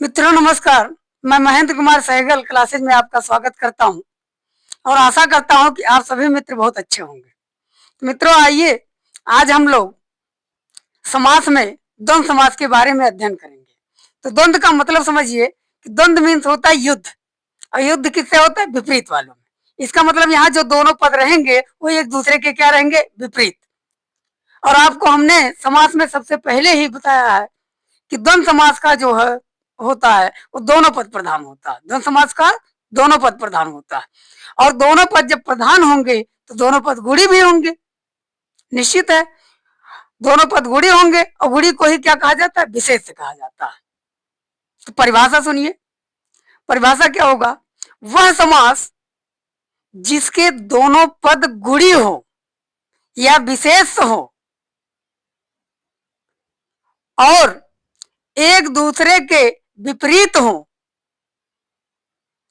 मित्रों नमस्कार। मैं महेंद्र कुमार सहगल क्लासेज में आपका स्वागत करता हूं और आशा करता हूं कि आप सभी मित्र बहुत अच्छे होंगे। तो मित्रों आइए आज हम लोग समास में द्वंद्व समास के बारे में अध्ययन करेंगे। तो द्वंद्व का मतलब समझिए कि द्वंद्व मीन्स होता है युद्ध, और युद्ध किससे होता है? विपरीत वालों में। इसका मतलब यहाँ जो दोनों पद रहेंगे वो एक दूसरे के क्या रहेंगे? विपरीत। और आपको हमने समास में सबसे पहले ही बताया है कि द्वंद्व समास का जो है होता है वो दोनों पद प्रधान होता है। द्वंद्व समास का दोनों पद प्रधान होता है, और दोनों पद जब प्रधान होंगे तो दोनों पद गुणी भी होंगे। निश्चित है, दोनों पद गुणी होंगे, और गुणी को ही क्या कहा जाता है? विशेष कहा जाता है। तो परिभाषा सुनिए, परिभाषा क्या होगा? वह समास जिसके दोनों पद गुणी हो या विशेष हो और एक दूसरे के विपरीत हो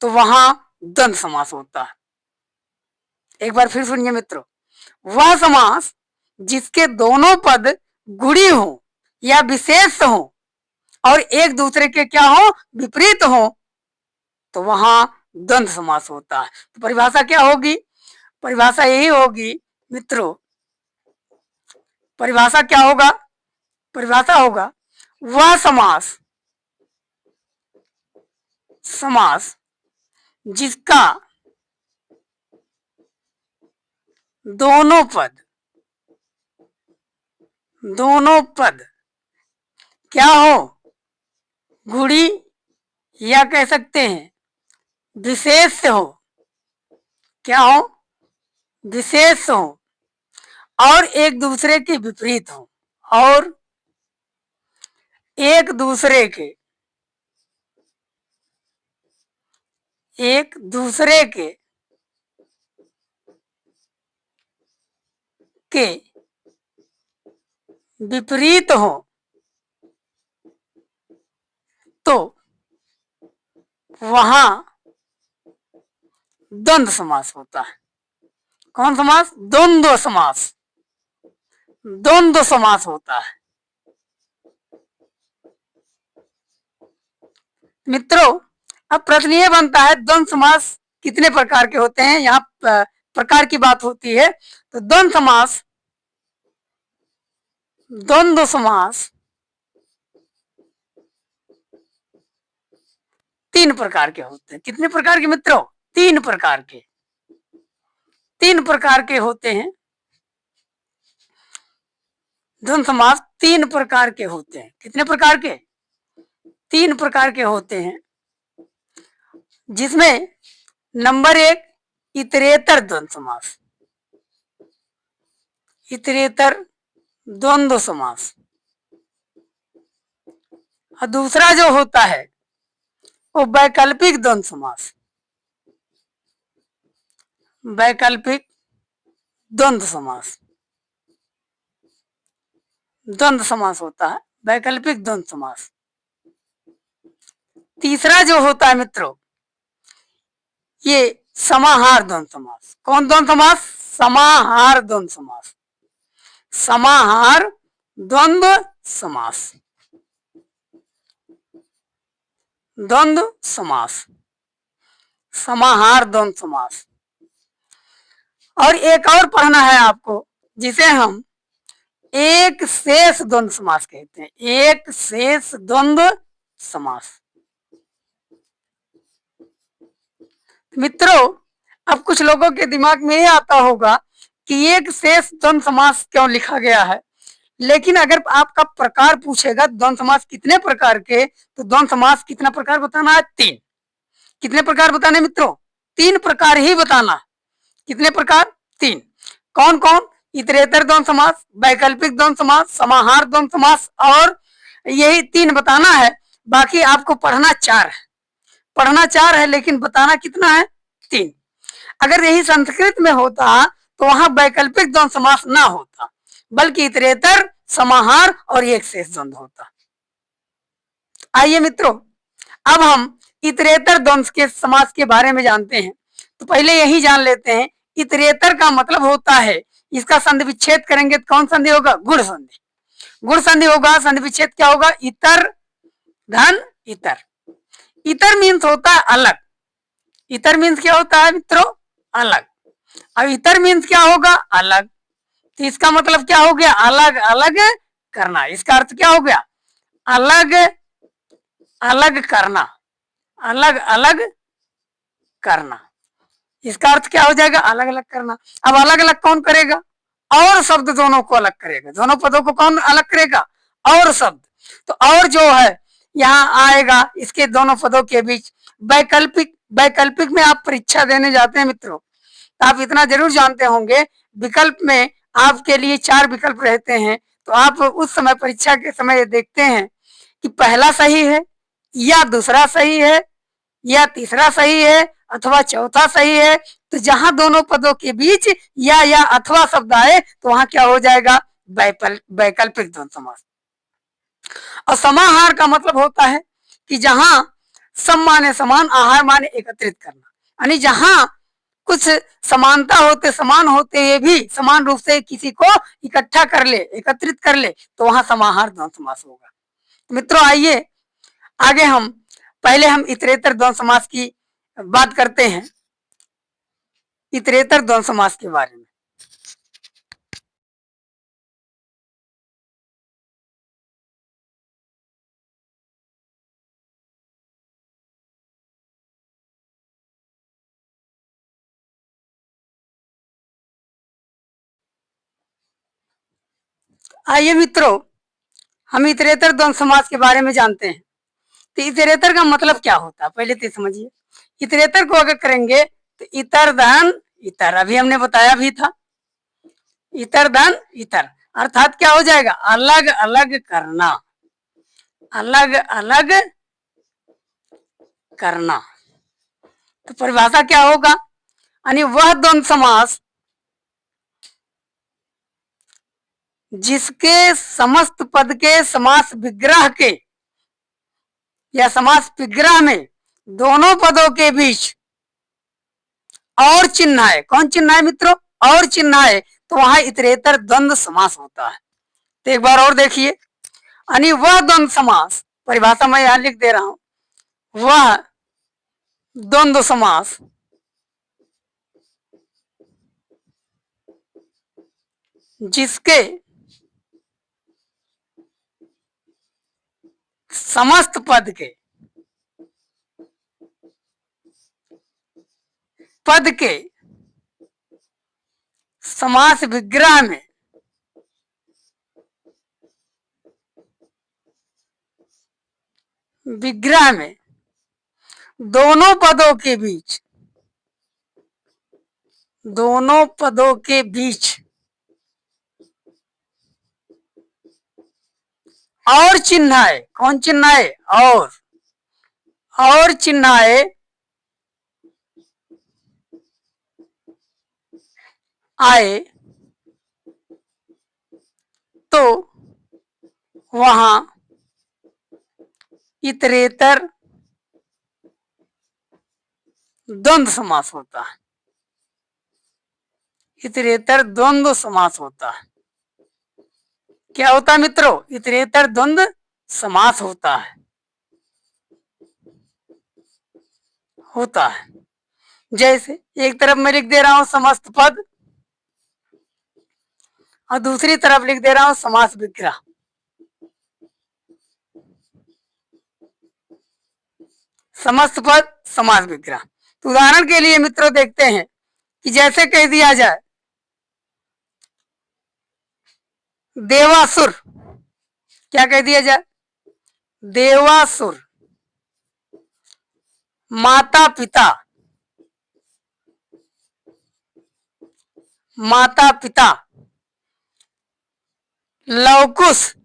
तो वहां द्वंद्व समास होता है। एक बार फिर सुनिए मित्रों, वह समास जिसके दोनों पद गुणी हो या विशेष हो और एक दूसरे के क्या हो? विपरीत हो, तो वहां द्वंद्व समास होता है। तो परिभाषा क्या होगी? परिभाषा यही होगी मित्रों, परिभाषा क्या होगा? परिभाषा होगा वह समास समास जिसका दोनों पद क्या हो? गुणी या कह सकते हैं विशेष हो। क्या हो? विशेष हो और एक दूसरे के विपरीत हो, और एक दूसरे के के विपरीत हो तो वहां द्वंद्व समास होता है। कौन समास? द्वंद्व समास। द्वंद्व समास होता है। मित्रों अब प्रश्न ये बनता है द्वंद्व समास कितने प्रकार के होते हैं? यहाँ प्रकार की बात होती है। तो द्वंद्व समास तीन प्रकार के होते हैं। कितने प्रकार के मित्रों? तीन प्रकार के होते हैं। द्वंद्व समास तीन प्रकार के होते हैं। कितने प्रकार के? तीन प्रकार के होते हैं, जिसमें नंबर एक इतरेतर द्वंद्व समास। इतरेतर द्वंद्व समास। और दूसरा जो होता है वो वैकल्पिक द्वंद्व समास। वैकल्पिक द्वंद्व समास। द्वंद्व समास होता है वैकल्पिक द्वंद्व समास। तीसरा जो होता है मित्रों ये समाहार द्वंद्व समास। कौन द्वंद्व समास? समाहार द्वंद्व समास। समाहार द्वंद्व समास। द्वंद्व समास, समाहार द्वंद्व समास। और एक और पढ़ना है आपको, जिसे हम एक शेष द्वंद्व समास कहते हैं। एक शेष द्वंद्व समास। मित्रों अब कुछ लोगों के दिमाग में ये आता होगा कि एक शेष द्वंद्व समास क्यों लिखा गया है, लेकिन अगर आपका प्रकार पूछेगा द्वंद्व समास कितने प्रकार के, तो द्वंद्व समास कितना प्रकार बताना है? तीन। कितने प्रकार बताने मित्रों? तीन प्रकार ही बताना। कितने प्रकार? तीन। कौन कौन? इतरेतर द्वंद्व समास, वैकल्पिक द्वंद्व समास, समाहार द्वंद्व समास, और यही तीन बताना है। बाकी आपको पढ़ना चार है। पढ़ना चार है लेकिन बताना कितना है? तीन। अगर यही संस्कृत में होता तो वहां वैकल्पिक द्वंद्व समास ना होता, बल्कि इतरेतर, समाहार और एक शेष द्वंद्व होता। आइए मित्रों अब हम इतरेतर द्वंद्व के समास के बारे में जानते हैं। तो पहले यही जान लेते हैं इतरेतर का मतलब होता है, इसका संधि विच्छेद करेंगे तो कौन संधि होगा? गुण संधि। गुण संधि होगा, संधि विच्छेद क्या होगा? इतर धन इतर। इतर मीन्स होता है अलग। इतर मीन्स क्या होता है मित्रों? अलग। अब इतर मीन्स क्या होगा? अलग। तो इसका मतलब क्या हो गया? अलग अलग करना। इसका अर्थ क्या हो गया? अलग अलग करना। अलग अलग करना, इसका अर्थ क्या हो जाएगा? अलग अलग करना। अब अलग अलग कौन करेगा? और शब्द दोनों को अलग करेगा। दोनों पदों को कौन अलग करेगा? और शब्द। तो और जो है यहाँ आएगा इसके दोनों पदों के बीच वैकल्पिक। वैकल्पिक में आप परीक्षा देने जाते हैं मित्रों, तो आप इतना जरूर जानते होंगे, विकल्प में आपके लिए 4 विकल्प रहते हैं। तो आप उस समय परीक्षा के समय देखते हैं कि पहला सही है, या दूसरा सही है, या तीसरा सही है, अथवा चौथा सही है। तो जहां दोनों पदों के बीच या अथवा शब्द आए तो वहां क्या हो जाएगा? वैकल्पिक द्वंद्व समास। और समाहार का मतलब होता है कि जहां सम माने समान, आहार माने एकत्रित करना, यानी जहां कुछ समानता होते, समान होते ये भी समान रूप से किसी को इकट्ठा कर ले, एकत्रित कर ले, तो वहां समाहार द्वंद्व समास होगा। मित्रों आइए आगे हम पहले हम इतरेतर द्वंद्व समास की बात करते हैं, इतरेतर द्वंद्व समास के बारे में। आइए मित्रों हम इतरेतर द्वंद्व समास के बारे में जानते हैं। तो इतरेतर का मतलब क्या होता है पहले तो समझिए। इतरेतर को अगर करेंगे तो इतर धन इतर, अभी हमने बताया भी था, इतर धन इतर, अर्थात क्या हो जाएगा? अलग अलग करना। अलग अलग करना। तो परिभाषा क्या होगा? यानी वह द्वंद्व समास जिसके समस्त पद के समास विग्रह के या समास विग्रह में दोनों पदों के बीच और चिन्ह है। कौन चिन्ह है मित्रों? और चिन्ह है, तो वहां इतरेतर द्वंद्व समास होता है। तो एक बार और देखिए, यानी वह द्वंद्व समास, परिभाषा मैं यहां लिख दे रहा हूं, वह द्वंद्व समास जिसके समस्त पद के समास विग्रह में दोनों पदों के बीच और चिन्ह है। कौन चिन्ह है? और चिन्ह है आए तो वहां इतरेतर द्वंद्व समास होता है। इतरेतर द्वंद्व समास होता है। क्या होता है मित्रों? इतरेतर द्वंद्व समास होता है। जैसे एक तरफ मैं लिख दे रहा हूं समस्त पद और दूसरी तरफ लिख दे रहा हूं समास विग्रह। समस्त पद समास विग्रह। तो उदाहरण के लिए मित्रों देखते हैं कि जैसे कह दिया जाए देवासुर, क्या कह दिया जाए? देवासुर। माता पिता, माता पिता। लवकुश,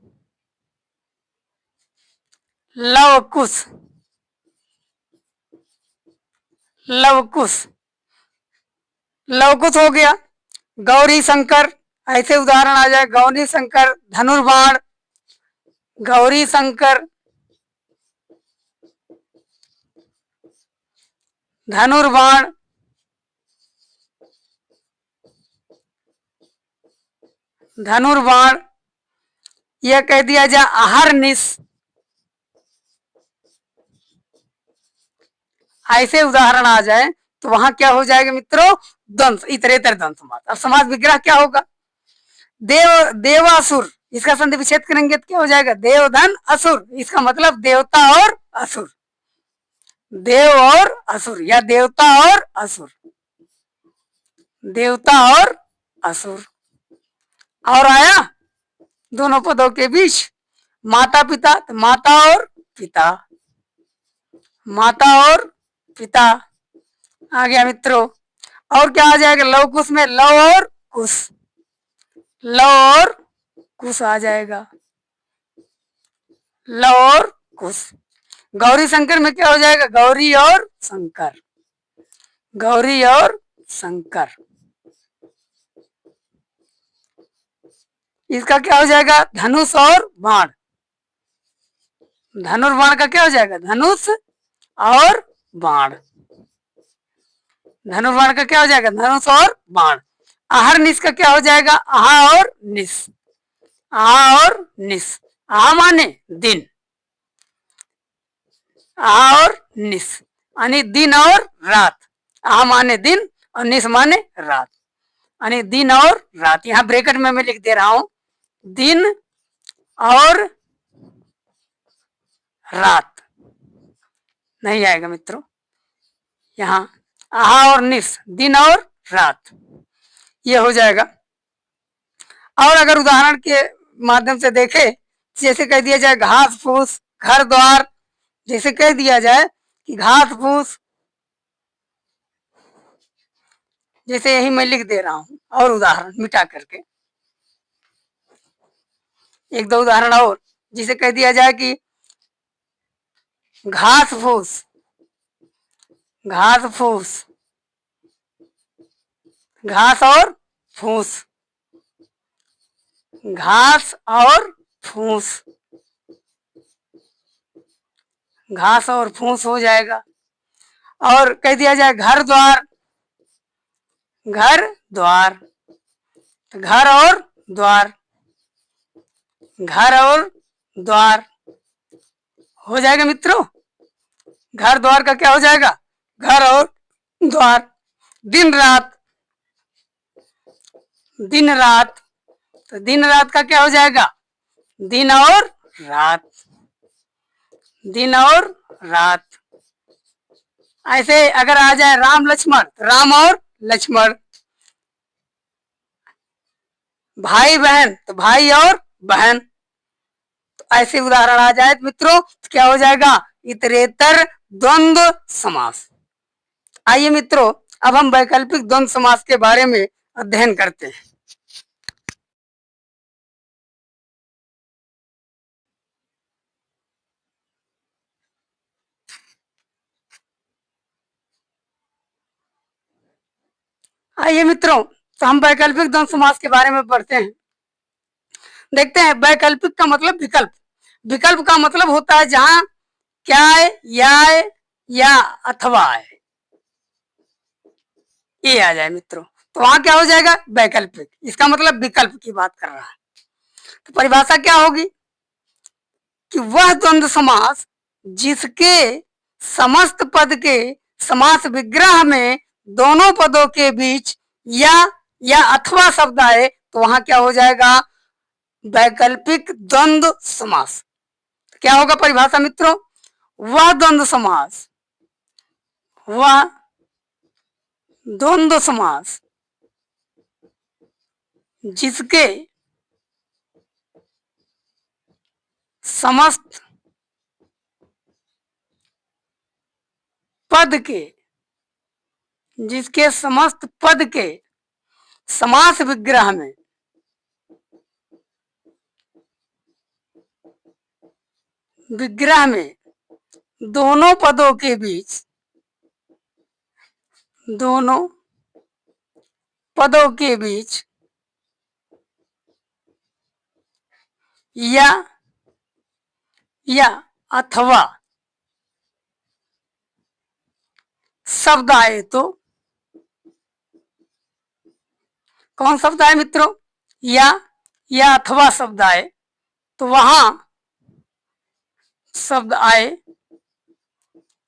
लवकुश, लवकुश। लवकुश हो गया। गौरी शंकर, ऐसे उदाहरण आ जाए, गौरी शंकर धनुर्बाण, गौरी शंकर धनुर्बाण। धनुर्बाण। यह कह दिया जाए अहरनिश, ऐसे उदाहरण आ जाए तो वहां क्या हो जाएगा मित्रों, द्वंद्व, इतरेतर द्वंद्व समास। अब समास विग्रह क्या होगा, देव देवासुर, इसका संधि विच्छेद करेंगे तो क्या हो जाएगा, देवधन असुर, इसका मतलब देवता और असुर, देव और असुर या देवता और असुर, देवता और असुर। और आया दोनों पदों के बीच माता पिता, तो माता और पिता, माता और पिता आ गया मित्रों। और क्या आ जाएगा, लव कुश में लव और कुश, लव और कुश आ जाएगा, लव और कुश। गौरी शंकर में क्या हो जाएगा, गौरी और शंकर, गौरी और शंकर। इसका क्या हो जाएगा, धनुष और बाण, धनुर्बाण का क्या हो जाएगा, धनुष और बाण, धनुर्बाण का क्या हो जाएगा, धनुष और बाण। आहर निश का क्या हो जाएगा, आहा और निश, आहा और निश, आहा माने दिन, आहा और निश यानी दिन और रात, आहा माने दिन और निश माने रात, यानी दिन और रात। यहां ब्रैकेट में मैं लिख दे रहा हूं, दिन और रात नहीं आएगा मित्रों, यहाँ आहा और निश, दिन और रात, ये हो जाएगा। और अगर उदाहरण के माध्यम से देखें, जैसे कह दिया जाए घास फूस घर द्वार, जैसे कह दिया जाए कि घास फूस, जैसे यही मैं लिख दे रहा हूं और उदाहरण मिटा करके एक दो उदाहरण और, जिसे कह दिया जाए कि घास फूस, घास फूस, घास और फूस, घास और फूस, घास और फूस हो जाएगा। और कह दिया जाए घर द्वार, घर द्वार, घर और द्वार, घर और द्वार हो जाएगा मित्रों। घर द्वार का क्या हो जाएगा, घर और द्वार। दिन रात, दिन रात, तो दिन रात का क्या हो जाएगा, दिन और रात, दिन और रात। ऐसे अगर आ जाए राम लक्ष्मण, राम और लक्ष्मण, भाई बहन तो भाई और बहन, तो ऐसे उदाहरण आ जाए तो मित्रों तो क्या हो जाएगा, इतरेतर द्वंद्व समास। आइए मित्रों अब हम वैकल्पिक द्वंद्व समास के बारे में अध्ययन करते हैं। आइए मित्रों तो हम वैकल्पिक द्वंद्व समास के बारे में पढ़ते हैं। देखते हैं वैकल्पिक का मतलब विकल्प, विकल्प का मतलब होता है जहां क्या है या अथवा है, ये आ जाए मित्रों तो वहां क्या हो जाएगा, वैकल्पिक, इसका मतलब विकल्प की बात कर रहा है। तो परिभाषा क्या होगी कि वह द्वंद्व समास जिसके समस्त पद के समास विग्रह में दोनों पदों के बीच या अथवा शब्द आए तो वहां क्या हो जाएगा, वैकल्पिक द्वंद्व समास। क्या होगा परिभाषा मित्रों, वह द्वंद्व समास, वह द्वंद्व समास जिसके समस्त पद के, जिसके समस्त पद के समास विग्रह में दोनों पदों के बीच, दोनों पदों के बीच या अथवा शब्द आए तो, कौन शब्द आए मित्रों, या अथवा शब्द आए तो वहां शब्द आए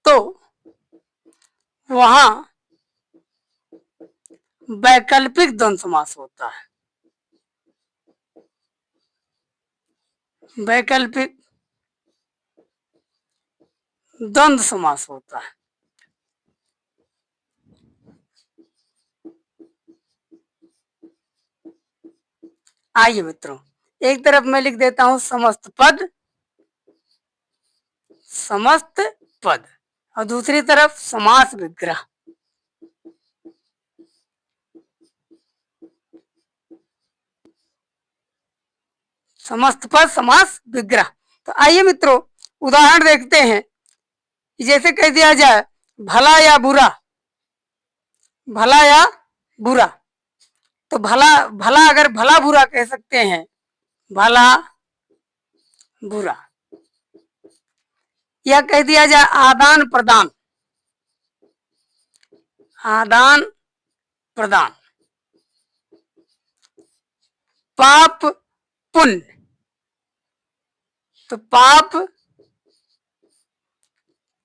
तो वहां वैकल्पिक द्वंद्व समास होता है। वैकल्पिक द्वंद्व समास होता है। आइए मित्रों, एक तरफ मैं लिख देता हूं समस्त पद, समस्त पद, और दूसरी तरफ समास विग्रह। समस्त पद समास विग्रह। तो आइए मित्रों उदाहरण देखते हैं। जैसे कह दिया जाए भला या बुरा, भला या बुरा, तो भला भला अगर भला बुरा कह सकते हैं, भला बुरा। या कह दिया जाए आदान प्रदान, आदान प्रदान। पाप पुण्य, तो पाप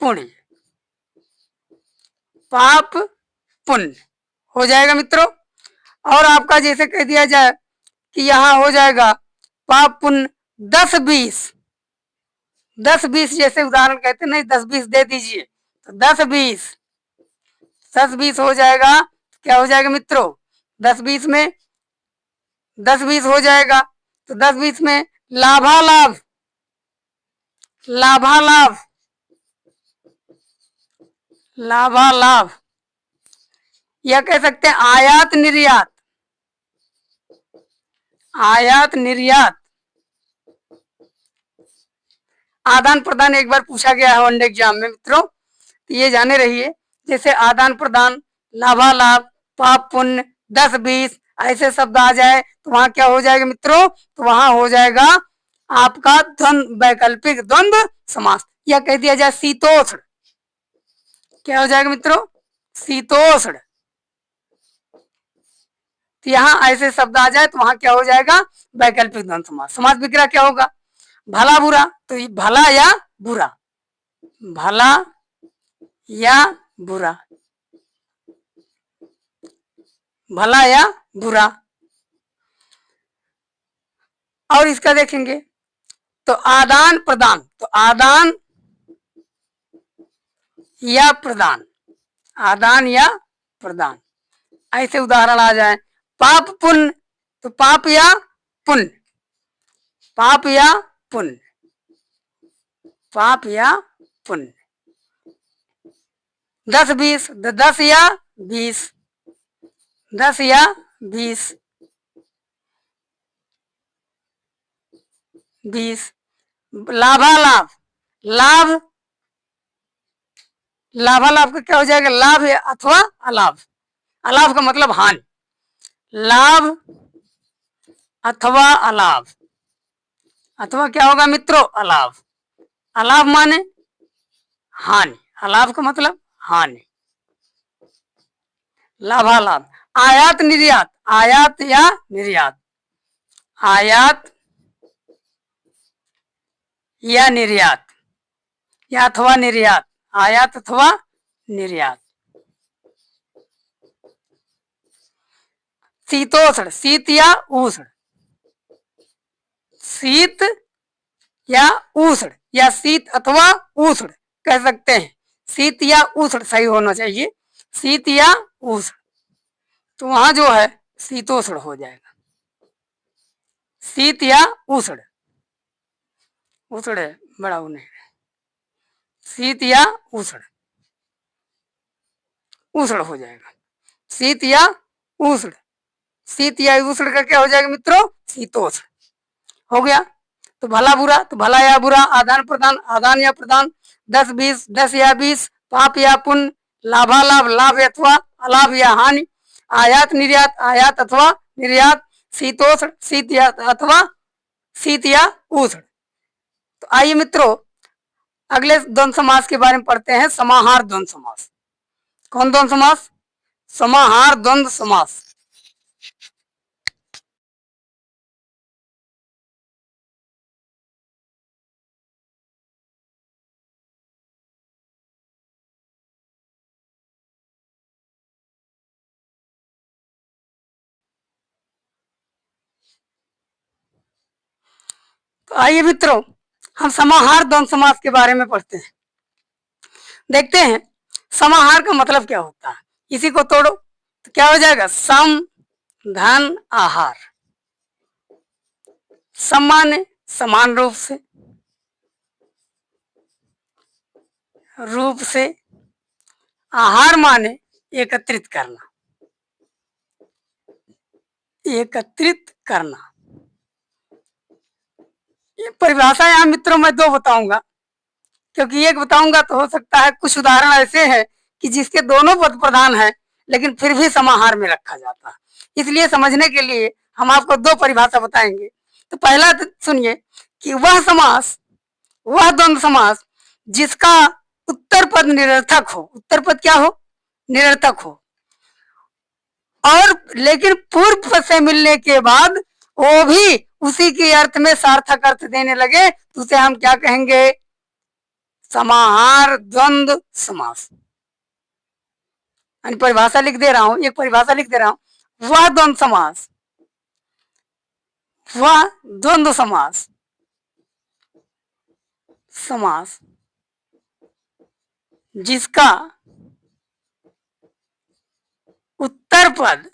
पुण्य, पाप पुण्य हो जाएगा मित्रों। और आपका जैसे कह दिया जाए कि यहां हो जाएगा पाप पुण्य 10-20, 10-20 जैसे उदाहरण कहते नहीं 10-20 दे दीजिए, तो 10-20, 10-20 हो जाएगा। क्या हो जाएगा मित्रों? 10-20 में 10-20 हो जाएगा, तो 10-20 में लाभालाभ, लाभालाभ, लाभालाभ। यह कह सकते हैं आयात निर्यात, आयात निर्यात। आदान प्रदान एक बार पूछा गया है वनडे एग्जाम में मित्रों, तो ये जाने रहिए। जैसे आदान प्रदान, लाभालाभ, पाप पुण्य, 10-20 ऐसे शब्द आ जाए तो वहां क्या हो जाएगा मित्रों? तो वहां हो जाएगा आपका द्वंद्व, वैकल्पिक द्वंद्व समास। या कह दिया जाए शीतोष्ण, क्या हो जाएगा मित्रों? शीतोष्ण। तो यहाँ ऐसे शब्द आ जाए तो वहां क्या हो जाएगा? वैकल्पिक द्वंद्व समास। समास विग्रह क्या होगा? भला बुरा, तो भला या बुरा, भला या बुरा, भला या बुरा। और इसका देखेंगे तो आदान प्रदान, तो आदान या प्रदान, आदान या प्रदान, ऐसे उदाहरण आ जाए। पाप पुण्य, तो पाप या पुण्य, पाप या पुण्य, पाप या पुण्य। 10-20, 10 या 20, 10 या 20, 20। लाभालाभ, लाभ, लाभालाभ का क्या हो जाएगा? लाभ अथवा अलाभ। अलाभ का मतलब हानि, लाभ अथवा अलाभ, अथवा क्या होगा मित्रों? अलाभ। अलाभ माने हानि, अलाभ का मतलब हानि, लाभालाभ। आयात निर्यात, आयात या निर्यात, आयात या निर्यात, या अथवा निर्यात, आयात अथवा निर्यात। शीतोष्ण, शीत या उष्ण, शीत या उष्ण, या शीत अथवा उष्ण कह सकते हैं। शीत या उष्ण सही होना चाहिए, शीत या उष्ण। तो वहां जो है शीतोष्ण हो जाएगा, शीत या उष्ण, उष्ण बड़ा उन्हें, शीत या उष्ण, उष्ण हो जाएगा, शीत या उष्ण। शीत या उष्ण का क्या हो जाएगा मित्रों? शीतोष्ण हो गया। तो भला बुरा, तो भला या बुरा, आदान प्रदान, आदान या प्रदान, 10-20, 10 या 20, पाप या पुण्य, लाभालाभ, लाभ अथवा अलाभ या हानि, आयात निर्यात, आयात अथवा निर्यात, शीतोष्ण, शीत या अथवा शीत या उष्ण। तो आइए मित्रों अगले द्वंद्व समास के बारे में पढ़ते हैं, समाहार द्वंद्व समास। कौन द्वंद्व समास? समाहार द्वंद्व समास। तो आइए मित्रों, हम समाहार द्वंद्व समास के बारे में पढ़ते हैं। देखते हैं समाहार का मतलब क्या होता है। इसी को तोड़ो तो क्या हो जाएगा? सम धन आहार। सम माने समान रूप से, रूप से। आहार माने एकत्रित करना, एकत्रित करना। ये परिभाषा यहाँ मित्रों मैं दो बताऊंगा, क्योंकि एक बताऊंगा तो हो सकता है कुछ उदाहरण ऐसे हैं कि जिसके दोनों पद प्रधान है लेकिन फिर भी समाहार में रखा जाता है। इसलिए समझने के लिए हम आपको दो परिभाषा बताएंगे। तो पहला सुनिए कि वह समास, वह द्वंद्व समास जिसका उत्तर पद निरर्थक हो। उत्तर पद क्या हो? निरर्थक हो। और लेकिन पूर्व पद से मिलने के बाद वो भी उसी के अर्थ में सार्थक अर्थ देने लगे तो उसे हम क्या कहेंगे? समाहार द्वंद्व समास। परिभाषा लिख दे रहा हूं, एक परिभाषा लिख दे रहा हूं। वह द्वंद्व समास, वह द्वंद्व समास, समास जिसका उत्तर पद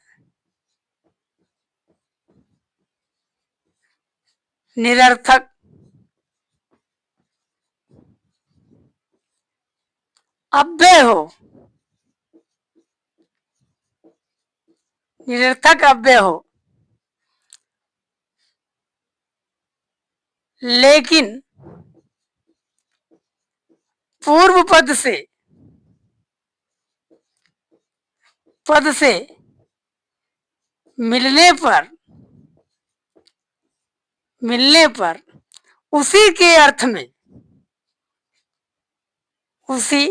निरर्थक, अव्यय हो, निरर्थक अव्यय हो, लेकिन पूर्व पद से, पद से मिलने पर, मिलने पर उसी के अर्थ में, उसी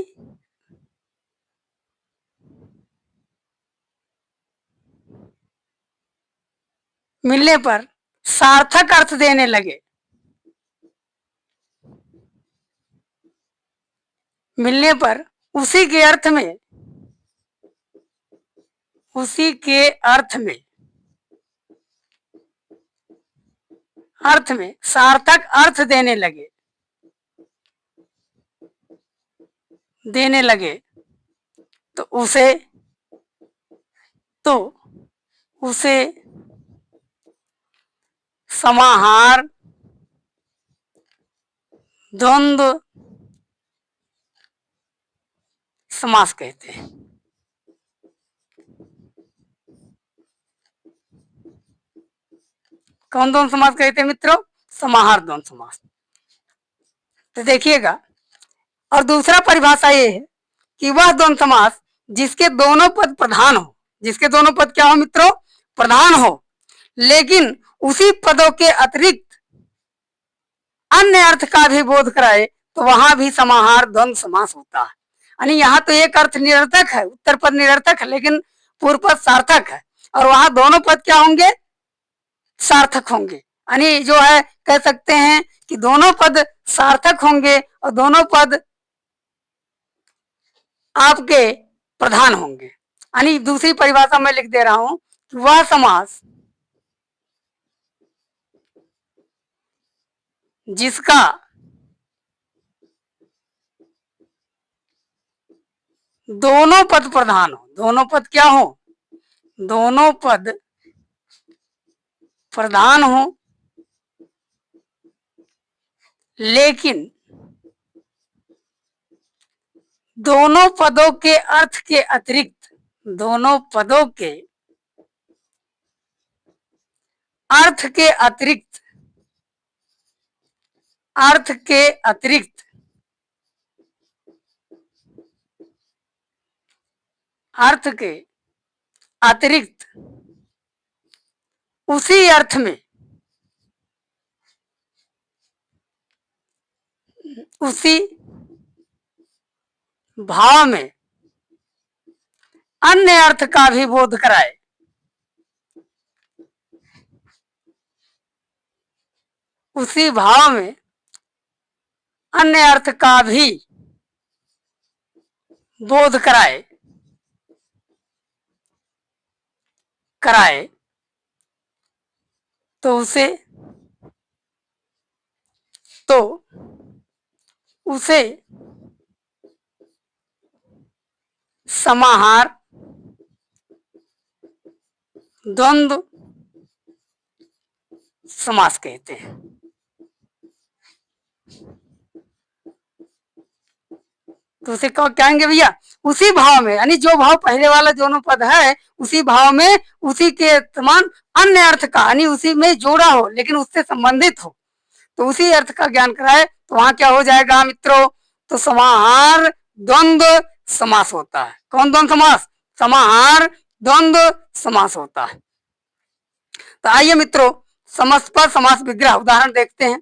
मिलने पर सार्थक अर्थ देने लगे। मिलने पर उसी के अर्थ में, उसी के अर्थ में, अर्थ में सार्थक अर्थ देने लगे, देने लगे तो उसे, तो उसे समाहार द्वंद्व समास कहते हैं। कौन द्वंद्व समास कहते हैं मित्रों? समाहार द्वंद्व समास। तो देखिएगा, और दूसरा परिभाषा ये है कि वह द्वंद्व समास जिसके दोनों पद प्रधान हो। जिसके दोनों पद क्या हो मित्रों? प्रधान हो, लेकिन उसी पदों के अतिरिक्त अन्य अर्थ का भी बोध कराए तो वहां भी समाहार द्वंद्व समास होता है। यानी यहाँ तो एक अर्थ निरर्थक है, उत्तर पद निरर्थक है, लेकिन पूर्व पद सार्थक है, और वहां दोनों पद क्या होंगे? सार्थक होंगे। यानी जो है कह सकते हैं कि दोनों पद सार्थक होंगे और दोनों पद आपके प्रधान होंगे। यानी दूसरी परिभाषा मैं लिख दे रहा हूं कि वह समास जिसका दोनों पद प्रधान हो। दोनों पद क्या हो? दोनों पद प्रधान हो, लेकिन दोनों पदों के अर्थ के अतिरिक्त, दोनों पदों के अर्थ के अतिरिक्त, अर्थ के अतिरिक्त, अर्थ के अतिरिक्त उसी अर्थ में, उसी भाव में अन्य अर्थ का भी बोध कराए। उसी भाव में अन्य अर्थ का भी बोध कराए, कराए तो उसे तो उसे समाहार, द्वंद्व समास कहते हैं। तो उसे कहेंगे भैया उसी भाव में, यानी जो भाव पहले वाला दोनों पद है उसी भाव में उसी के समान अन्य अर्थ का, यानी उसी में जोड़ा हो लेकिन उससे संबंधित हो, तो उसी अर्थ का ज्ञान कराए, तो वहां क्या हो जाएगा मित्रों, तो समाहार द्वंद्व समास होता है। कौन द्वंद्व समास? समाहार द्वंद्व समास होता है। तो आइए मित्रों समस्त पद समास विग्रह उदाहरण देखते हैं।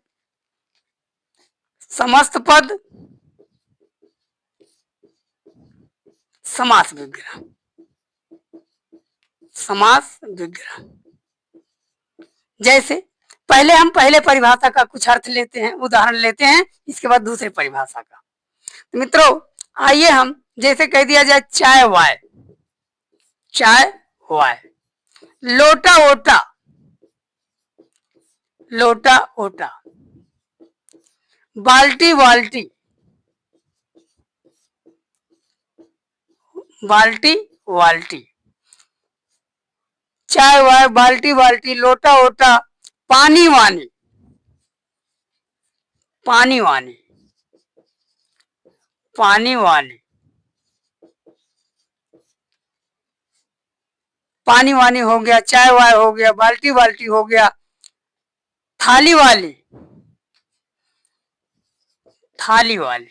समस्त पद समास विग्रह, समास विग्रह जैसे पहले हम पहले परिभाषा का कुछ अर्थ लेते हैं, उदाहरण लेते हैं, इसके बाद दूसरे परिभाषा का। तो मित्रों आइए हम जैसे कह दिया जाए चाय वाय, चाय वाय, लोटा ओटा, लोटा ओटा, बाल्टी वाल्टी, बाल्टी वाल्टी, चाय वाय, बाल्टी बाल्टी, लोटा ओटा, पानी वानी, पानी वानी, पानी वानी, पानी वानी हो गया, चाय वाय हो गया, बाल्टी बाल्टी हो गया, थाली वाली, थाली वाली,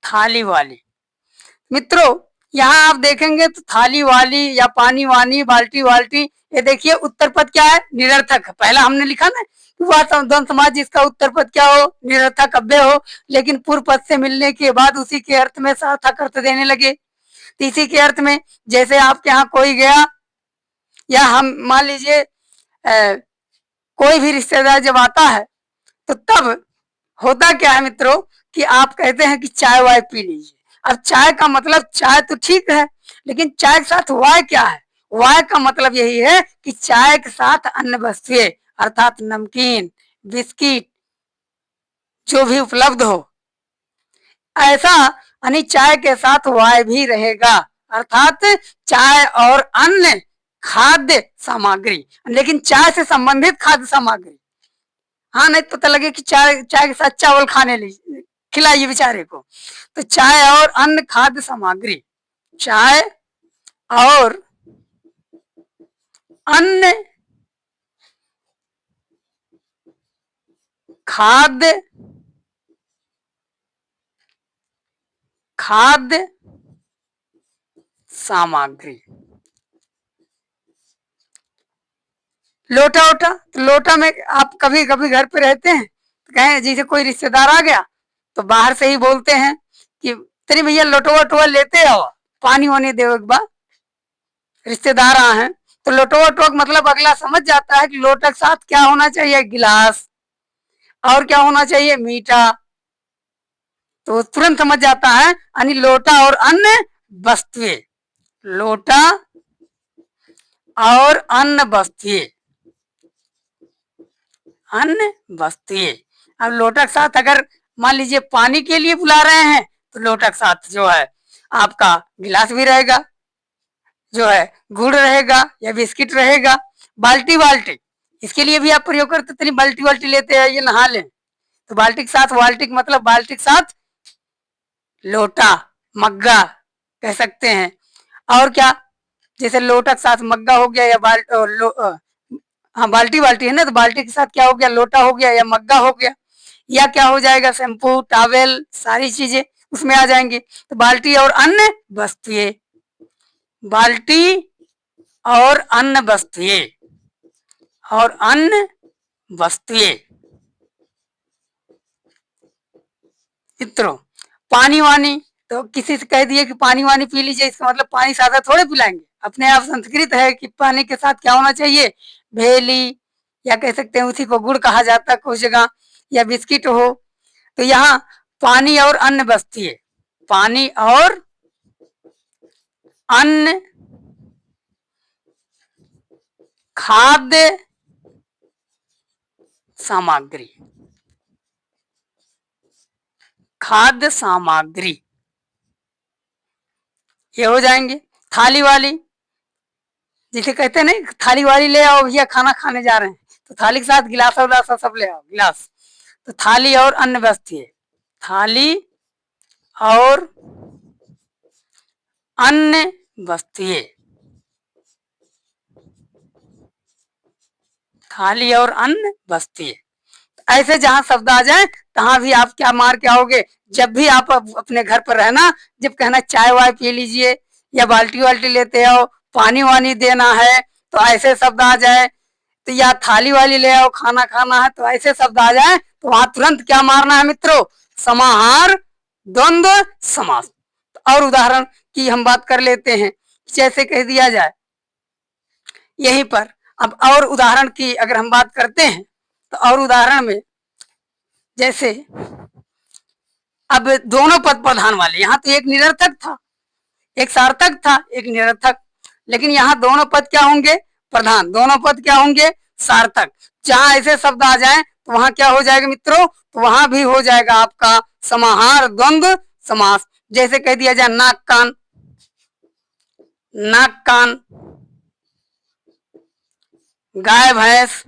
थाली वाली। मित्रों यहाँ आप देखेंगे तो थाली वाली या पानी वानी, बाल्टी वाल्टी, ये देखिए उत्तर पद क्या है? निरर्थक। पहला हमने लिखा ना वह द्वंद्व समास जिसका उत्तर पद क्या हो? निरर्थक अव्यय हो, लेकिन पूर्व पद से मिलने के बाद उसी के अर्थ में सार्थक अर्थ देने लगे। तो इसी के अर्थ में जैसे आपके यहाँ कोई गया, या हम मान लीजिए कोई भी रिश्तेदार जब आता है तो तब होता क्या है मित्रों कि आप कहते हैं कि चाय वाय पी लीजिए। अब चाय का मतलब चाय तो ठीक है, लेकिन चाय के साथ वाय क्या है? वाय का मतलब यही है कि चाय के साथ अन्य वस्तुएं अर्थात नमकीन, बिस्किट जो भी उपलब्ध हो, ऐसा यानी चाय के साथ वाय भी रहेगा, अर्थात चाय और अन्य खाद्य सामग्री, लेकिन चाय से संबंधित खाद्य सामग्री। हाँ नहीं तो पता लगे कि चाय चाय के साथ चावल खाने लीजिए, खिलाइए बेचारे को। तो चाय और अन्य खाद्य सामग्री, चाय और अन्य खाद्य खाद्य सामग्री। लोटा ओटा, तो लोटा में आप कभी कभी घर पे रहते हैं तो कहें जैसे कोई रिश्तेदार आ गया तो बाहर से ही बोलते हैं कि तेरी भैया लोटवा वोटवा लेते आओ, पानी होने दो एक बार, रिश्तेदार आए हैं। तो लोटवा वोटवा मतलब अगला समझ जाता है कि लोटा के साथ क्या होना चाहिए? गिलास, और क्या होना चाहिए? मीठा। तो तुरंत समझ जाता है, यानी लोटा और अन्य वस्तुएं, लोटा और अन्य वस्तुएं, अन्य वस्तुएं। अब लोटा के साथ अगर मान लीजिए पानी के लिए बुला रहे हैं तो लोटा के साथ जो है आपका गिलास भी रहेगा, जो है गुड़ रहेगा या बिस्किट रहेगा। बाल्टी बाल्टी, इसके लिए भी आप प्रयोग करते, तेरी बाल्टी बाल्टी लेते हैं ये नहा लें, तो बाल्टी के साथ वाल्टी मतलब बाल्टी के साथ लोटा, मग्गा कह सकते हैं। और क्या, जैसे लोटा के साथ मग्गा हो गया या हाँ बाल्टी बाल्टी है ना, तो बाल्टी के साथ क्या हो गया? लोटा हो गया या मग्गा हो गया, या क्या हो जाएगा? शैम्पू, टॉवेल, सारी चीजें उसमें आ जाएंगी। तो बाल्टी और अन्य वस्तुएं, बाल्टी और अन्य वस्तुएं, और अन्य वस्तुएं। मित्रों पानी वानी, तो किसी से कह दिए कि पानी वानी पी लीजिए, इसका मतलब पानी सादा थोड़े पिलाएंगे, अपने आप संस्कृत है कि पानी के साथ क्या होना चाहिए? भेली, या कह सकते हैं उसी को गुड़ कहा जाता है कुछ जगह, या बिस्किट हो। तो यहाँ पानी और अन्य वस्तुएं, पानी और अन्य खाद्य सामग्री, खाद्य सामग्री ये हो जाएंगे। थाली वाली, जिसे कहते हैं नहीं थाली वाली ले आओ भैया खाना खाने जा रहे हैं, तो थाली के साथ गिलास और गिलास सब ले आओ गिलास। तो थाली और अन्य वस्तुएं, थाली और अन्य वस्तुएं, थाली और अन्य वस्तुएं। ऐसे जहां शब्द आ जाए तहां भी आप क्या मार के आओगे। जब भी आप अपने घर पर रहना, जब कहना चाय वाय पी लीजिए या बाल्टी वाल्टी लेते आओ, पानी वानी देना है, तो ऐसे शब्द आ जाए, तो या थाली वाली ले आओ खाना खाना है, तो ऐसे शब्द आ जाए तो वहां तुरंत क्या मारना है मित्रों, समाहार द्वंद्व समास। और उदाहरण की हम बात कर लेते हैं, जैसे कह दिया जाए यहीं पर। अब और उदाहरण की अगर हम बात करते हैं तो और उदाहरण में जैसे अब दोनों पद प्रधान वाले, यहाँ तो एक निरर्थक था, एक सार्थक था, एक निरर्थक, लेकिन यहाँ दोनों पद क्या होंगे, प्रधान, दोनों पद क्या होंगे, सार्थक। जहां ऐसे शब्द आ जाए तो वहां क्या हो जाएगा मित्रों, तो वहां भी हो जाएगा आपका समाहार द्वंद्व समास। जैसे कह दिया जाए नाक कान, नाक कान, गाय भैंस,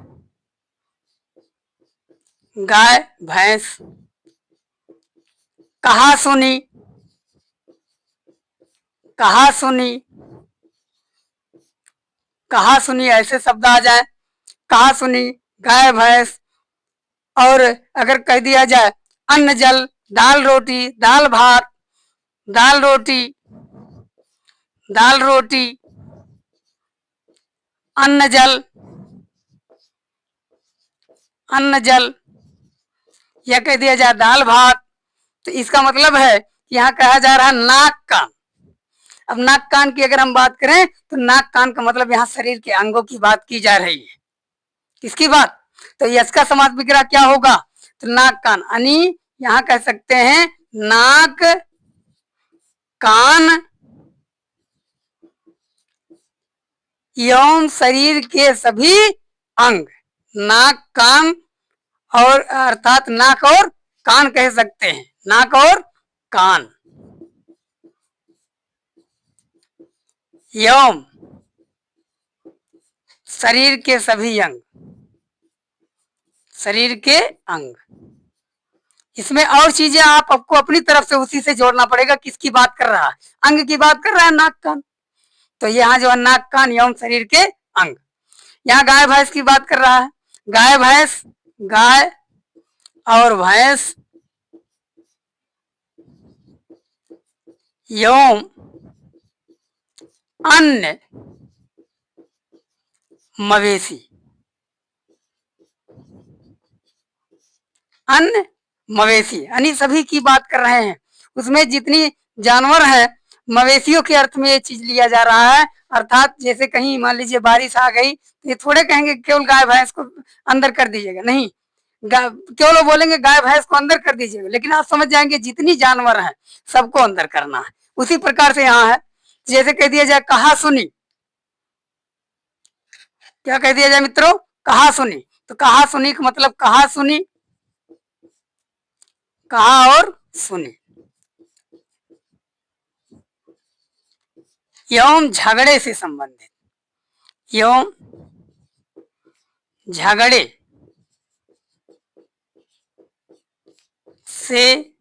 गाय भैंस, कहा सुनी, कहा सुनी, कहा सुनी, ऐसे शब्द आ जाए, कहा सुनी, गाय भैंस। और अगर कह दिया जाए अन्न जल, दाल रोटी, दाल भात, दाल रोटी, दाल रोटी, अन्न जल, अन्न जल, या कह दिया जाए दाल भात, तो इसका मतलब है कि यहाँ कहा जा रहा है नाक कान। अब नाक कान की अगर हम बात करें तो नाक कान का मतलब यहाँ शरीर के अंगों की बात की जा रही है। किसकी बात, तो यश का समास विग्रह क्या होगा, तो नाक कान, यानी यहाँ कह सकते हैं नाक कान एवं शरीर के सभी अंग, नाक कान, और अर्थात नाक और कान कह सकते हैं, नाक और कान एवं शरीर के सभी अंग, शरीर के अंग। इसमें और चीजें आपको अपनी तरफ से उसी से जोड़ना पड़ेगा, किसकी बात कर रहा है, अंग की बात कर रहा है, नाक कान, तो यहाँ जो है नाक कान एवं शरीर के अंग। यहाँ गाय भैंस की बात कर रहा है, गाय भैंस, गाय और भैंस एवं अन्य मवेशी, अन्य मवेशी यानी सभी की बात कर रहे हैं। उसमें जितनी जानवर है, मवेशियों के अर्थ में ये चीज लिया जा रहा है। अर्थात जैसे कहीं मान लीजिए बारिश आ गई, तो ये थोड़े कहेंगे केवल गाय भैंस को अंदर कर दीजिएगा, नहीं, केवल वो बोलेंगे गाय भैंस को अंदर कर दीजिएगा, लेकिन आप समझ जाएंगे जितनी जानवर है सबको अंदर करना है। उसी प्रकार से यहाँ है, जैसे कह दिया जाए कहा सुनी, क्या कह दिया जाए मित्रों, कहा सुनी, तो कहा सुनी का मतलब कहा सुनी, कहा और सुनी, एवं झगड़े से संबंधित, एवं झगड़े से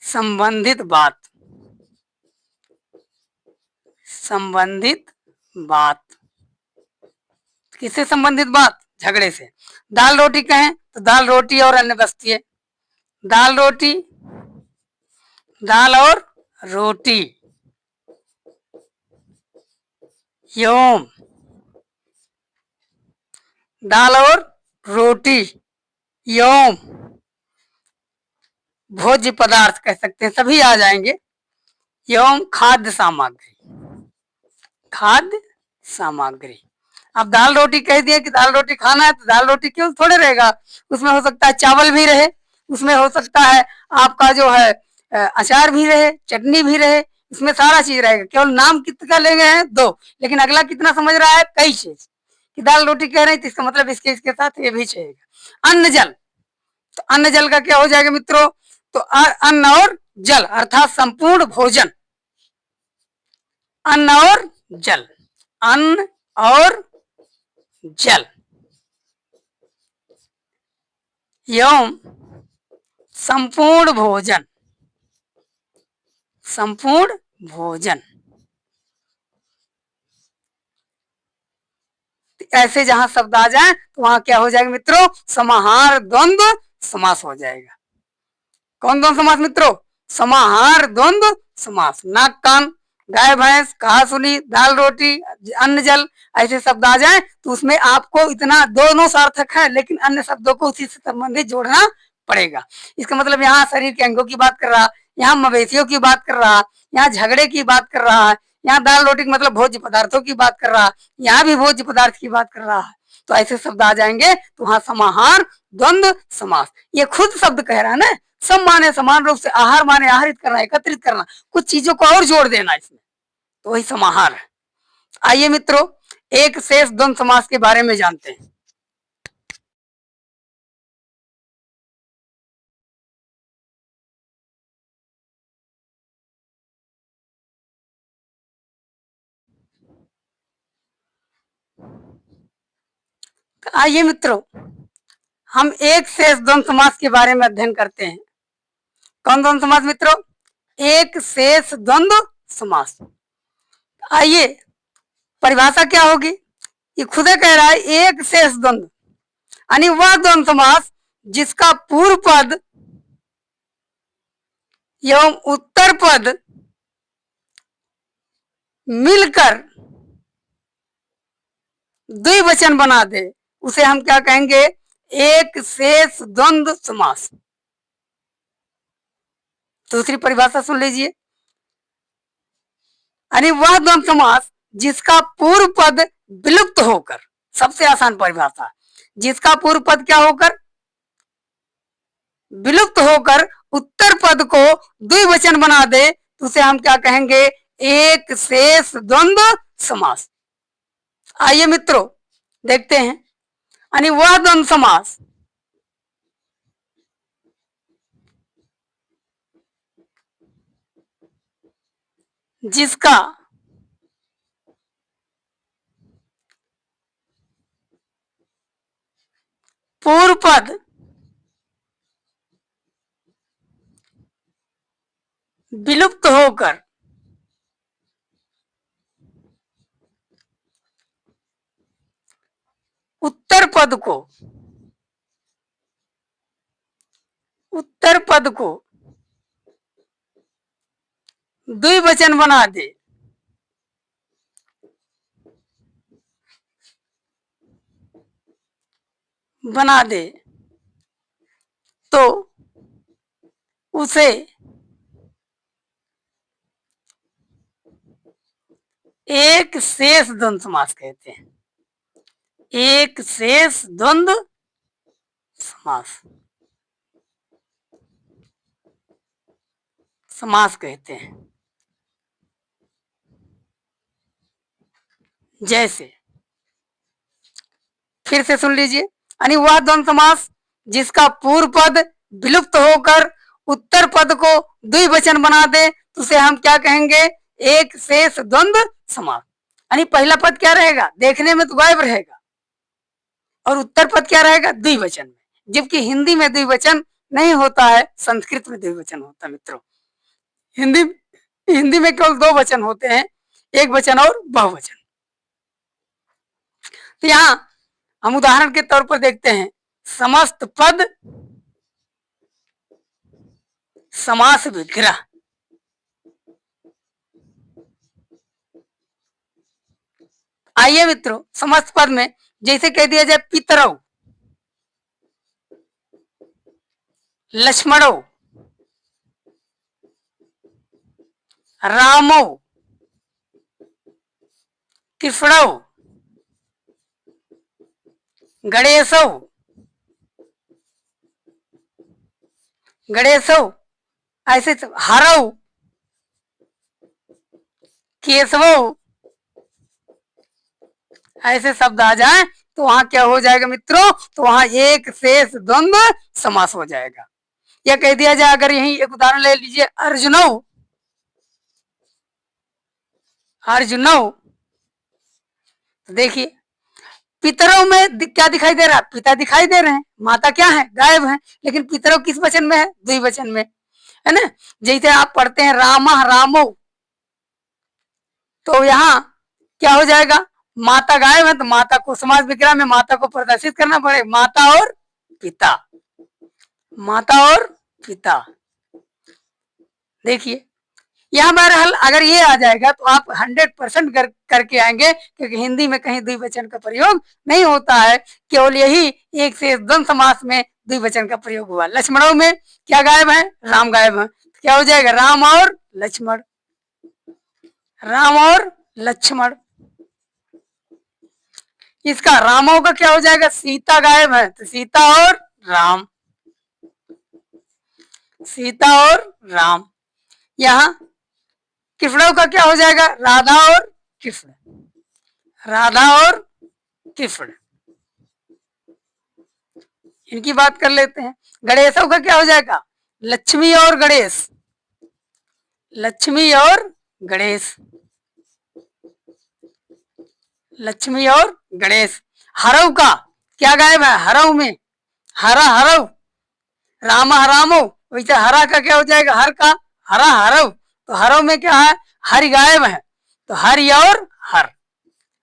संबंधित बात, संबंधित बात, किससे संबंधित बात, झगड़े से। दाल रोटी कहें तो दाल रोटी और अन्य वस्तुएं, दाल रोटी, दाल और रोटी एवं दाल और रोटी एवं भोज्य पदार्थ कह सकते हैं, सभी आ जाएंगे, एवं खाद्य सामग्री, खाद्य सामग्री। अब दाल रोटी कह दिया कि दाल रोटी खाना है, तो दाल रोटी क्यों थोड़े रहेगा, उसमें हो सकता है चावल भी रहे, उसमें हो सकता है आपका जो है अचार भी रहे, चटनी भी रहे, इसमें सारा चीज रहेगा। केवल नाम कितना लेंगे हैं, दो, लेकिन अगला कितना समझ रहा है, कई चीज, कि दाल रोटी कह रहे हैं, तो इसका मतलब इसके साथ ये भी चाहिए। अन्न जल, तो अन्न जल का क्या हो जाएगा मित्रों? तो अन्न और जल अर्थात संपूर्ण भोजन। अन्न और जल, अन्न और जल एवं संपूर्ण भोजन, संपूर्ण भोजन। ऐसे जहां शब्द आ जाए तो वहां क्या हो जाएगा मित्रों? समाहार द्वंद्व समास हो जाएगा। कौन कौन समास मित्रों? समाहार द्वंद्व समास। नाक कान, गाय भैंस, कहा सुनी, दाल रोटी, अन्न जल, ऐसे शब्द आ जाए तो उसमें आपको इतना दोनों सार्थक है, लेकिन अन्य शब्दों को उसी से संबंधित जोड़ना पड़ेगा। इसका मतलब यहाँ शरीर के अंगों की बात कर रहा, यहाँ मवेशियों की बात कर रहा, यहाँ झगड़े की बात कर रहा है, यहाँ दाल रोटी मतलब भोज्य पदार्थों की बात कर रहा, यहाँ भी भोज्य पदार्थ की बात कर रहा है। तो ऐसे शब्द आ जाएंगे तो वहां समाहार द्वंद्व समास। ये खुद शब्द कह रहा है ना, सब माने समान रूप से, आहार माने आहरित करना, एकत्रित करना, कुछ चीजों को और जोड़ देना इसमें, तो वही समाहार है। आइए मित्रों एक शेष द्वंद्व समास के बारे में जानते हैं। आइए मित्रों हम एक शेष द्वंद्व समास के बारे में अध्ययन करते हैं। कौन द्वंद्व समास मित्रों? एक शेष द्वंद्व समास। आइए परिभाषा क्या होगी? ये खुद कह रहा है एक शेष द्वंद्व, यानी वह द्वंद्व समास जिसका पूर्व पद एवं उत्तर पद मिलकर द्विवचन बना दे, उसे हम क्या कहेंगे? एक शेष द्वंद्व समास। दूसरी परिभाषा सुन लीजिए, यानी वह द्वंद्व समास जिसका पूर्व पद विलुप्त होकर, सबसे आसान परिभाषा, जिसका पूर्व पद क्या होकर? विलुप्त होकर उत्तर पद को द्विवचन बना दे, तो उसे हम क्या कहेंगे? एक शेष द्वंद्व समास। आइए मित्रों देखते हैं, यानी वह द्वंद्व समास जिसका पूर्व पद विलुप्त होकर उत्तर पद को द्विवचन बना दे, तो उसे एक शेष द्वंद्व समास कहते हैं। एक शेष द्वंद्व समास कहते हैं। जैसे फिर से सुन लीजिए, यानी वह द्वंद्व समास जिसका पूर्व पद विलुप्त होकर उत्तर पद को द्विवचन बना दे, तो उसे हम क्या कहेंगे? एक शेष द्वंद्व समास। यानी पहला पद क्या रहेगा? देखने में तो गायब रहेगा, और उत्तर पद क्या रहेगा? द्विवचन में, जबकि हिंदी में द्विवचन नहीं होता है, संस्कृत में द्विवचन होता है मित्रों। हिंदी में केवल दो वचन होते हैं, एक वचन और बहुवचन। तो यहां हम उदाहरण के तौर पर देखते हैं, समस्त पद समास विग्रह। आइए मित्रों समस्त पद में जैसे कह दिया जाए पितरौ, लक्ष्मणो, रामो, कृष्णौ, गणेशौ, ऐसे हरौ, केशवौ, ऐसे शब्द आ जाए तो वहां क्या हो जाएगा मित्रों, तो वहां एक शेष द्वंद्व समास हो जाएगा। या कह दिया जाए, अगर यही एक उदाहरण ले लीजिए, अर्जुनौ, अर्जुनौ, तो देखिए पितरों में क्या दिखाई दे रहा है, पिता दिखाई दे रहे हैं, माता क्या है, गायब है, लेकिन पितरों किस वचन में है, द्विवचन में है ना। जैसे आप पढ़ते हैं रामा रामो, तो यहाँ क्या हो जाएगा, माता गायब है तो माता को समास विग्रह में माता को प्रदर्शित करना पड़ेगा, माता और पिता, माता और पिता। देखिए यहाँ बहरहाल अगर ये आ जाएगा तो आप 100% करके आएंगे, क्योंकि हिंदी में कहीं द्विवचन का प्रयोग नहीं होता है, केवल यही एक से द्वंद्व समास में द्विवचन का प्रयोग हुआ। लक्ष्मणों में क्या गायब है, राम गायब है, तो क्या हो जाएगा, राम और लक्ष्मण, राम और लक्ष्मण। इसका रामों का क्या हो जाएगा, सीता गायब है तो सीता और राम, सीता और राम। यहाँ कृष्णों का क्या हो जाएगा, राधा और कृष्ण, राधा और कृष्ण। इनकी बात कर लेते हैं। गणेशों का क्या हो जाएगा, लक्ष्मी और गणेश, लक्ष्मी और गणेश, लक्ष्मी और गणेश। हरव का क्या गायब है, हरव में हरा हरव, रामा हरामो, वैसे हरा का क्या हो जाएगा, हर का हरा हरव, तो हरव में क्या है, हरि गायब है, तो हरि और हर,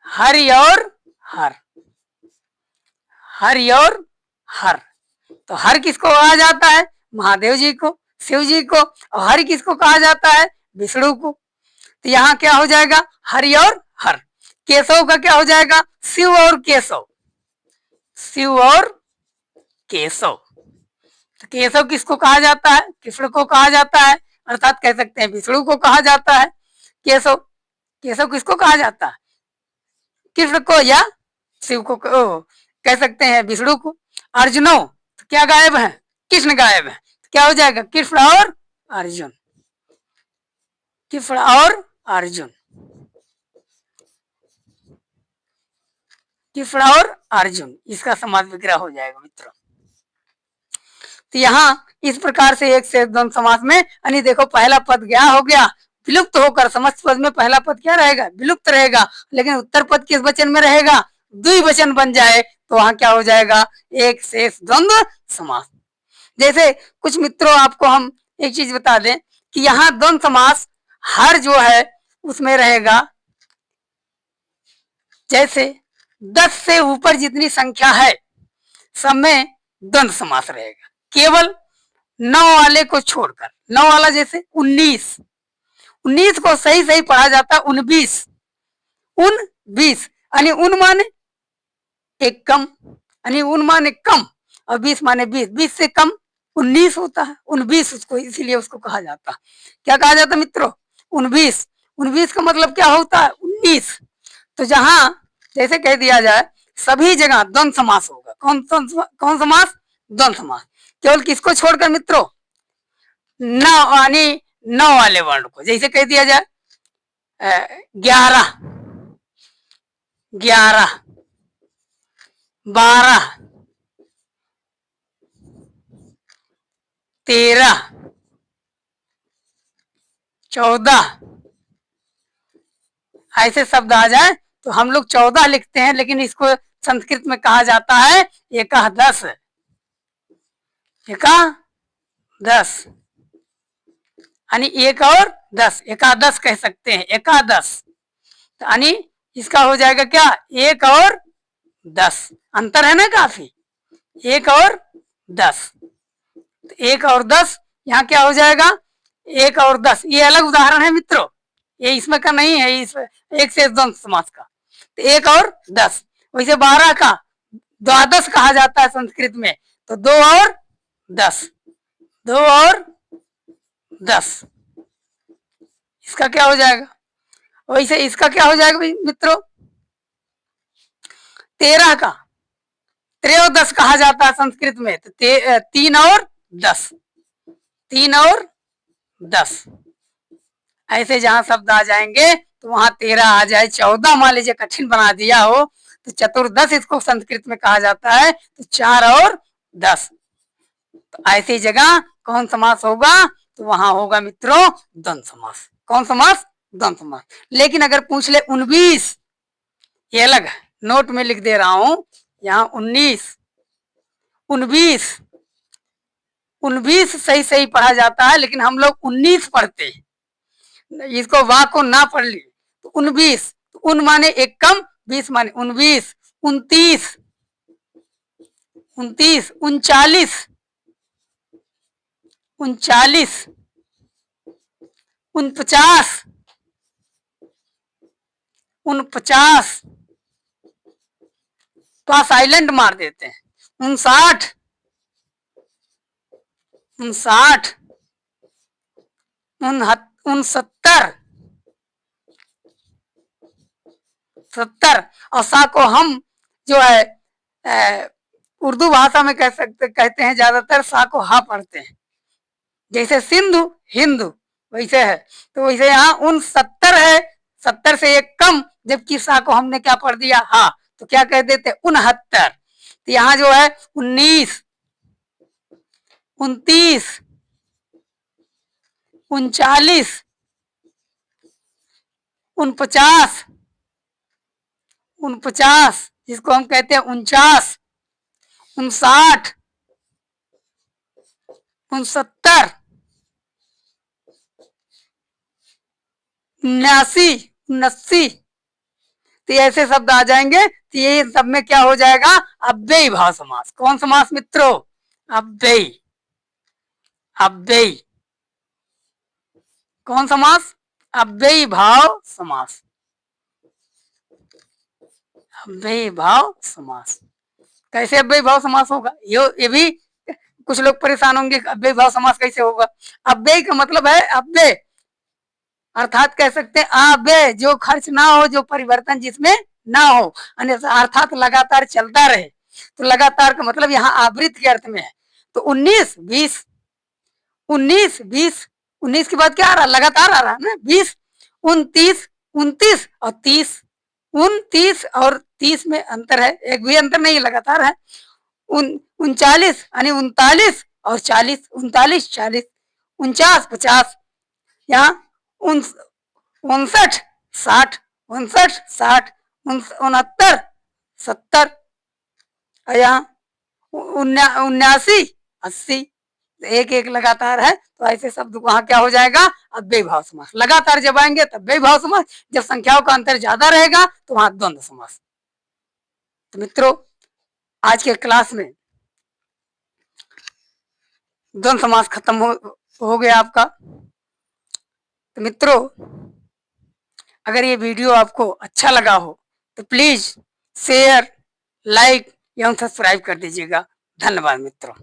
हरि और हर, हरि और हर। तो हर किसको कहा जाता है, महादेव जी को, शिव जी को, और हरि किसको कहा जाता है, विष्णु को। तो यहाँ क्या हो जाएगा, हरि और हर। केशव का क्या हो जाएगा, शिव और केशव, शिव और केशव। तो केशव किसको कहा जाता है, कृष्ण को कहा जाता है, अर्थात कह सकते हैं विष्णु को कहा जाता है। केशव, केशव किसको कहा जाता है, कृष्ण को या शिव को, कह सकते हैं विष्णु को। अर्जुनो तो क्या गायब है, कृष्ण गायब है, तो क्या हो जाएगा, कृष्ण और अर्जुन, कृष्ण और अर्जुन, कृष्ण और अर्जुन, इसका समास विग्रह हो जाएगा मित्रों। तो यहाँ इस प्रकार से एक से द्वंद्व समास में, यानी देखो पहला पद क्या हो गया, विलुप्त होकर समस्त पद में पहला पद क्या रहेगा, विलुप्त रहेगा, लेकिन उत्तर पद किस वचन में रहेगा, द्विवचन बन जाए, तो वहां क्या हो जाएगा, एक शेष द्वंद्व समास। जैसे कुछ मित्रों आपको हम एक चीज बता दें कि यहाँ द्वंद्व समास हर जो है उसमें रहेगा, जैसे 10 से ऊपर जितनी संख्या है सब में द्वंद्व समास रहेगा, केवल 9 वाले को छोड़कर। 9 वाला जैसे 19, 19 को सही सही पढ़ा जाता है 19, 19, यानी उन माने एक कम, यानी उन माने कम, और 20 माने 20, 20 से कम 19 होता है, 19 उसको, इसीलिए उसको कहा जाता है, क्या कहा जाता है मित्रों, 19। 19 का मतलब क्या होता है, 19। तो जहां जैसे कह दिया जाए सभी जगह द्वंद्व समास होगा, कौन समास, द्वंद्व समास, केवल किसको छोड़कर मित्रों, न, यानी 9 वाले वर्ण को। जैसे कह दिया जाए 11, 11, 12, 13, 14, ऐसे शब्द आ जाए तो हम लोग 14 लिखते हैं, लेकिन इसको संस्कृत में कहा जाता है एकादश, एकादश, यानी एक और 10, एकादश कह सकते हैं, एकादश, यानी इसका हो जाएगा क्या, 1 और 10, अंतर है ना काफी, 1 और 10, 1 और 10, यहाँ क्या हो जाएगा, 1 और 10, ये अलग उदाहरण है मित्रों, ये इसमें का नहीं है, इसमें एक से द्वंद्व समास का, तो 1 और 10। वैसे 12 का द्वादश कहा जाता है संस्कृत में, तो 2 और 10, 2 और 10, इसका क्या हो जाएगा, वैसे इसका क्या हो जाएगा मित्रों, 13 का त्रयोदश कहा जाता है संस्कृत में, तो 3 और 10, 3 और 10, ऐसे जहां शब्द आ जाएंगे तो वहां 13 आ जाए, 14 मान लीजिए कठिन बना दिया हो तो चतुर्दश इसको संस्कृत में कहा जाता है। तो 4 और 10। तो ऐसी जगह कौन समास होगा? तो वहां होगा मित्रों द्वंद्व समास। कौन समास? द्वंद्व समास। लेकिन अगर पूछ ले 19, ये अलग है, नोट में लिख दे रहा हूं यहाँ 19, 19, 19 सही सही पढ़ा जाता है, लेकिन हम लोग 19 पढ़ते हैं। इसको वाह को ना पढ़ ली तो 19, तो उन माने एक कम, 20 माने 19, 29, 29, 39, 39, 49, 49, तो साइलेंट मार देते हैं। 59, 59, 69, 70। और सा को हम जो है उर्दू भाषा में कहते हैं ज्यादातर सा को हा पढ़ते हैं। जैसे सिंधु हिंदू वैसे है, तो वैसे यहाँ 69 है, 70 से एक कम, जबकि सा को हमने क्या पढ़ दिया? हा। तो क्या कह देते? 69। तो यहाँ जो है 19, 29, 39, 49, 49, जिसको हम कहते हैं 49, 59, 69, 79, 79। तो ऐसे शब्द आ जाएंगे। तो ये सब में क्या हो जाएगा? अव्ययी भाव समास। कौन समास मित्रों? अव्ययी। अव्ययी कौन समास? अव्ययी भाव समास। अव्ययी भाव समास। कैसे अव्ययी भाव समास होगा? ये भी कुछ लोग परेशान होंगे, अव्ययी भाव समास कैसे होगा? अव्ययी का मतलब है अव्यय, अर्थात कह सकते हैं अव्यय, जो खर्च ना हो, जो परिवर्तन जिसमें ना हो, अर्थात लगातार चलता रहे। तो लगातार का मतलब यहाँ आवृत्त के अर्थ में है। तो 19, 20, 19, 20, 19 के बाद क्या आ रहा? लगातार आ रहा है ना। 20, 29, 29 और 30, 29 और 30 में अंतर है, एक भी अंतर नहीं, लगातार है। 39 यानी 39 और 40, 39, 40, 49, 50, यहाँ 59, 60, 59, 60, 69, 70, यहाँ 79, 80। एक एक लगातार है। तो ऐसे शब्द वहां क्या हो जाएगा? अव्ययी भाव समास। लगातार जब आएंगे तब अव्ययी भाव समास, जब संख्याओं का अंतर ज्यादा रहेगा तो वहां द्वंद्व समास। तो मित्रों आज के क्लास में द्वंद्व समास खत्म हो गया आपका। तो मित्रों अगर ये वीडियो आपको अच्छा लगा हो तो प्लीज शेयर, लाइक एवं सब्सक्राइब कर दीजिएगा। धन्यवाद मित्रों।